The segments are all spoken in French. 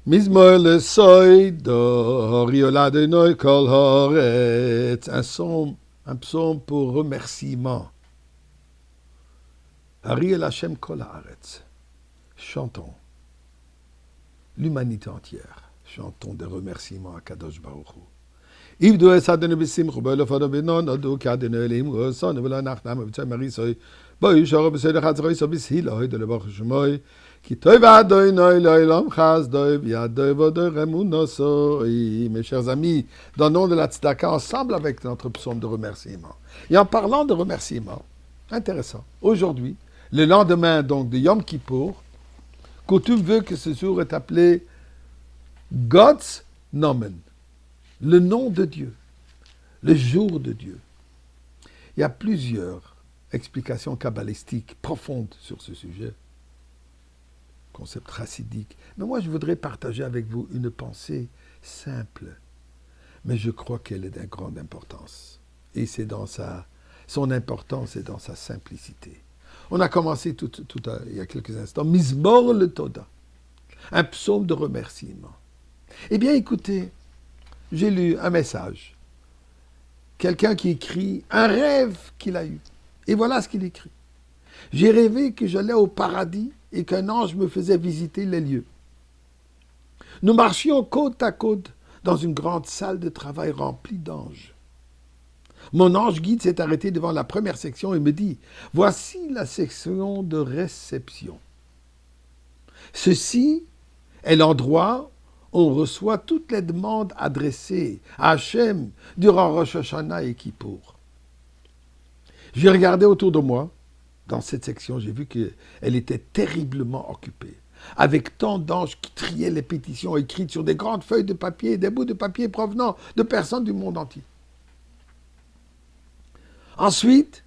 Mizmor le soido, rioladenoy kol haaretz. Un psaume pour remerciement. Ariel Hashem kol haaretz. Chantons. L'humanité entière. Chantons des remerciements à Kadosh Baruch Hu. Ivdu es adenu b'simchu b'elofado b'non odu k'adenu elim u'oson v'lo nachnam v'tzay marisoy b'oy shoro b'seder chatzroy so b'shiloi de l'baruch shmoy ki toy v'adoy noy lo'ilom chazdoy v'yadoy v'odoy remunosoy. Mes chers amis, donnons de la tzedaka ensemble avec notre psaume de remerciement. Et en parlant de remerciement, intéressant, aujourd'hui, le lendemain donc de Yom Kippour, coutume veut que ce jour est appelé God's Nomen, le nom de Dieu, le jour de Dieu. Il y a plusieurs explications kabbalistiques profondes sur ce sujet, concept chassidique. Mais moi, je voudrais partager avec vous une pensée simple, mais je crois qu'elle est d'une grande importance. Et c'est dans son importance et dans sa simplicité. On a commencé il y a quelques instants, Mizmor le Toda, un psaume de remerciement. Eh bien, écoutez, j'ai lu un message. Quelqu'un qui écrit un rêve qu'il a eu. Et voilà ce qu'il écrit. J'ai rêvé que j'allais au paradis et qu'un ange me faisait visiter les lieux. Nous marchions côte à côte dans une grande salle de travail remplie d'anges. Mon ange guide s'est arrêté devant la première section et me dit « Voici la section de réception. Ceci est l'endroit où on reçoit toutes les demandes adressées à Hachem durant Rosh Hashanah et Kippour. » J'ai regardé autour de moi. Dans cette section, j'ai vu qu'elle était terriblement occupée, avec tant d'anges qui triaient les pétitions écrites sur des grandes feuilles de papier et des bouts de papier provenant de personnes du monde entier. Ensuite,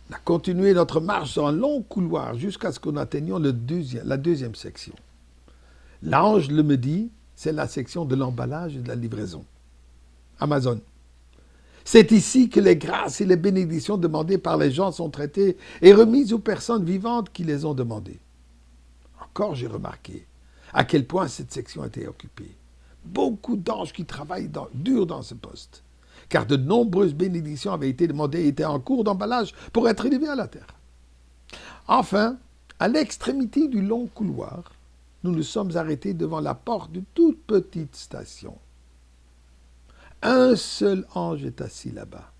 on a continué notre marche sur un long couloir jusqu'à ce qu'on atteignions la deuxième section. L'ange me dit, c'est la section de l'emballage et de la livraison. Amazon. C'est ici que les grâces et les bénédictions demandées par les gens sont traitées et remises aux personnes vivantes qui les ont demandées. Encore, j'ai remarqué à quel point cette section était occupée. Beaucoup d'anges qui travaillent dur dans ce poste, car de nombreuses bénédictions avaient été demandées et étaient en cours d'emballage pour être élevées à la terre. Enfin, à l'extrémité du long couloir, nous nous sommes arrêtés devant la porte d'une toute petite station. Un seul ange est assis là-bas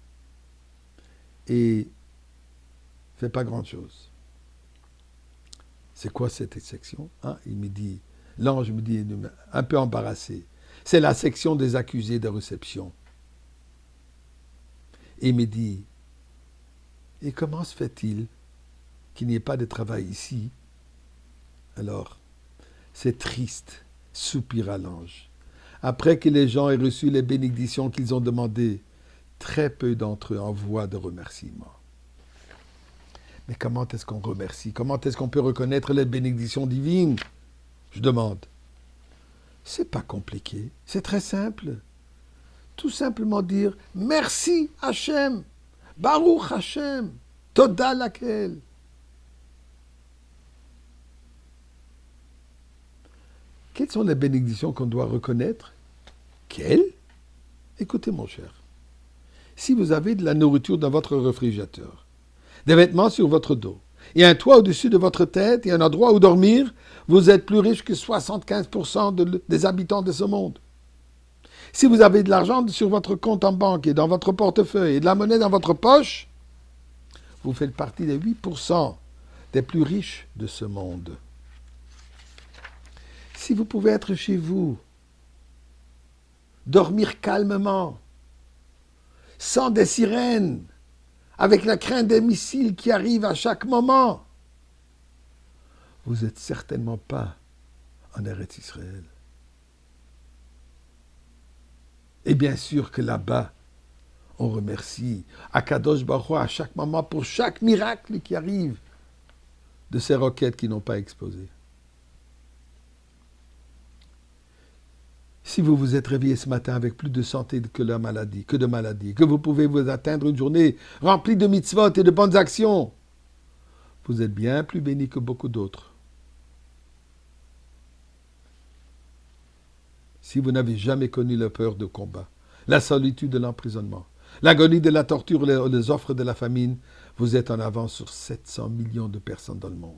et ne fait pas grand-chose. C'est quoi cette section? L'ange me dit, un peu embarrassé, c'est la section des accusés de réception. Et il me dit, et comment se fait-il qu'il n'y ait pas de travail ici? Alors, c'est triste, soupira l'ange. Après que les gens aient reçu les bénédictions qu'ils ont demandées, très peu d'entre eux envoient de remerciements. Mais comment est-ce qu'on remercie? Comment est-ce qu'on peut reconnaître les bénédictions divines? Je demande. C'est pas compliqué, c'est très simple. Tout simplement dire merci Hachem, Baruch Hachem, Toda laquelle. Quelles sont les bénédictions qu'on doit reconnaître? Quelles? Écoutez mon cher, si vous avez de la nourriture dans votre réfrigérateur, des vêtements sur votre dos, et un toit au-dessus de votre tête et un endroit où dormir, vous êtes plus riche que 75% des habitants de ce monde. Si vous avez de l'argent sur votre compte en banque et dans votre portefeuille et de la monnaie dans votre poche, vous faites partie des 8% des plus riches de ce monde. Si vous pouvez être chez vous, dormir calmement, sans des sirènes, avec la crainte des missiles qui arrivent à chaque moment, vous n'êtes certainement pas en Eretz Israël. Et bien sûr que là-bas, on remercie Akadosh Baruch Hu à chaque moment pour chaque miracle qui arrive de ces roquettes qui n'ont pas explosé. Si vous vous êtes réveillé ce matin avec plus de santé que de maladie, que vous pouvez vous atteindre une journée remplie de mitzvot et de bonnes actions, vous êtes bien plus béni que beaucoup d'autres. Si vous n'avez jamais connu la peur de combat, la solitude de l'emprisonnement, l'agonie de la torture, les offres de la famine, vous êtes en avance sur 700 millions de personnes dans le monde.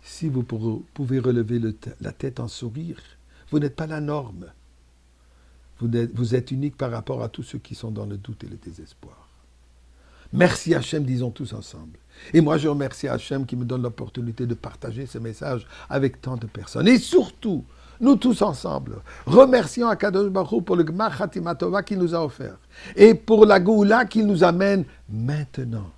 Si vous pouvez relever la tête en sourire, vous n'êtes pas la norme. Vous êtes unique par rapport à tous ceux qui sont dans le doute et le désespoir. Merci Hachem, disons tous ensemble. Et moi, je remercie Hachem qui me donne l'opportunité de partager ce message avec tant de personnes. Et surtout, nous tous ensemble, remercions Akadosh Baruch Hu pour le Gmar Chatima Tova qu'il nous a offert et pour la Goula qu'il nous amène maintenant.